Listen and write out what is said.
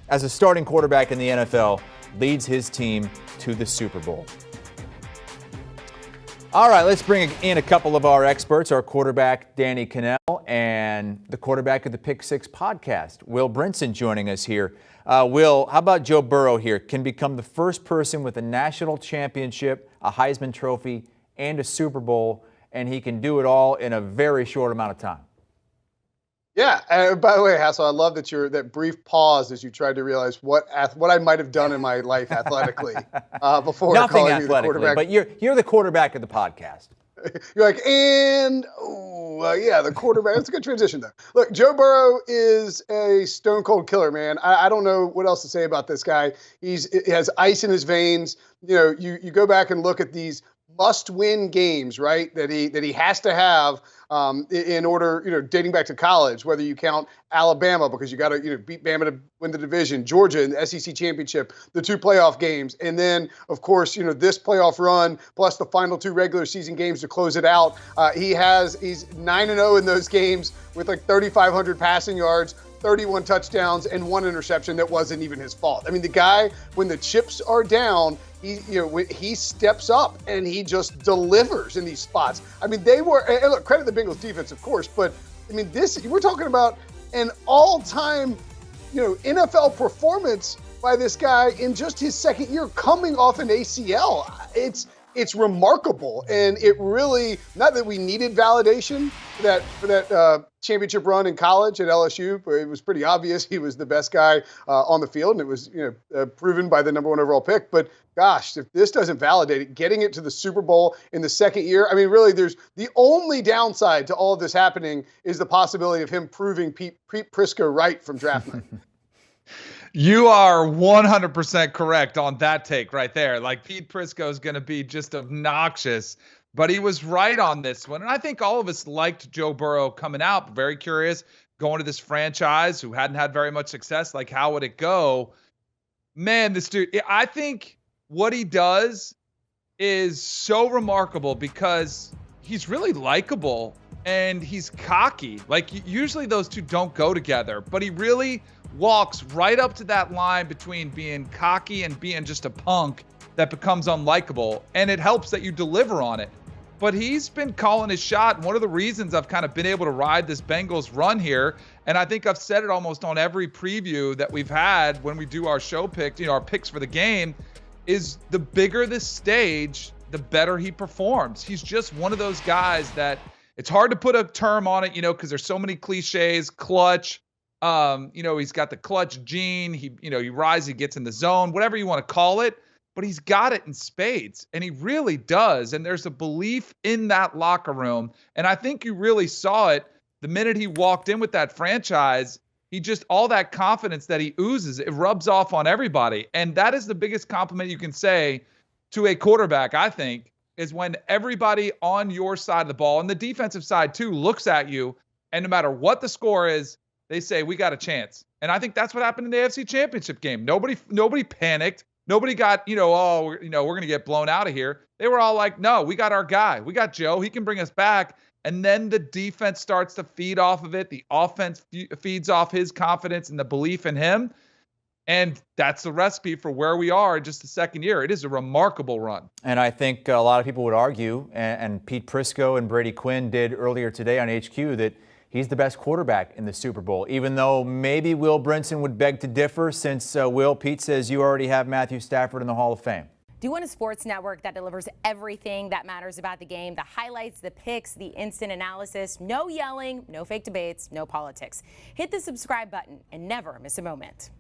as a starting quarterback in the NFL, leads his team to the Super Bowl. All right, let's bring in a couple of our experts, our quarterback, Danny Kanell, and the quarterback of the Pick Six podcast, Will Brinson, joining us here. Will, how about Joe Burrow here? Can become the first person with a national championship, a Heisman Trophy, and a Super Bowl, and he can do it all in a very short amount of time. Yeah. By the way, Hassel, I love that brief pause as you tried to realize what I might have done in my life athletically before Nothing calling me the quarterback. But you're the quarterback of the podcast. You're like, the quarterback. That's a good transition, though. Look, Joe Burrow is a stone cold killer, man. I don't know what else to say about this guy. He has ice in his veins. You know, you go back and look at these must-win games, right? That he has to have in order, dating back to college. Whether you count Alabama because you got to, beat Bama to win the division, Georgia in the SEC championship, the 2 playoff games, and then of course, this playoff run plus the final 2 regular season games to close it out. He's 9-0 in those games with like 3,500 passing yards, 31 touchdowns, and 1 interception that wasn't even his fault. I mean, the guy, when the chips are down, he steps up and he just delivers in these spots. I mean, and look, credit the Bengals defense, of course, but I mean, we're talking about an all-time, NFL performance by this guy in just his second year coming off an ACL. It's remarkable, and it really, not that we needed validation for that championship run in college at LSU, but it was pretty obvious he was the best guy on the field, and it was proven by the number 1 overall pick. But gosh, if this doesn't validate it, getting it to the Super Bowl in the second year, I mean, really, there's the only downside to all of this happening is the possibility of him proving Pete Prisco right from draft night. You are 100% correct on that take right there. Like, Pete Prisco is going to be just obnoxious, but he was right on this one. And I think all of us liked Joe Burrow coming out. Very curious, going to this franchise who hadn't had very much success. Like, how would it go? Man, this dude, I think what he does is so remarkable because he's really likable and he's cocky. Like, usually those two don't go together, but he really walks right up to that line between being cocky and being just a punk that becomes unlikable, and it helps that you deliver on it. But he's been calling his shot, and one of the reasons I've kind of been able to ride this Bengals run here, and I think I've said it almost on every preview that we've had when we do our show picks, our picks for the game, is the bigger the stage, the better he performs. He's just one of those guys that it's hard to put a term on it, because there's so many cliches, clutch. He's got the clutch gene. He rises, he gets in the zone, whatever you want to call it, but he's got it in spades, and he really does. And there's a belief in that locker room. And I think you really saw it the minute he walked in with that franchise. All that confidence that he oozes, it rubs off on everybody. And that is the biggest compliment you can say to a quarterback, I think, is when everybody on your side of the ball, and the defensive side too, looks at you, and no matter what the score is, they say, we got a chance. And I think that's what happened in the AFC Championship game. Nobody panicked. Nobody got, we're going to get blown out of here. They were all like, no, we got our guy. We got Joe. He can bring us back. And then the defense starts to feed off of it. The offense feeds off his confidence and the belief in him. And that's the recipe for where we are in just the second year. It is a remarkable run. And I think a lot of people would argue, and Pete Prisco and Brady Quinn did earlier today on HQ, that he's the best quarterback in the Super Bowl, even though maybe Will Brinson would beg to differ since, Pete says you already have Matthew Stafford in the Hall of Fame. Do you want a sports network that delivers everything that matters about the game? The highlights, the picks, the instant analysis, no yelling, no fake debates, no politics. Hit the subscribe button and never miss a moment.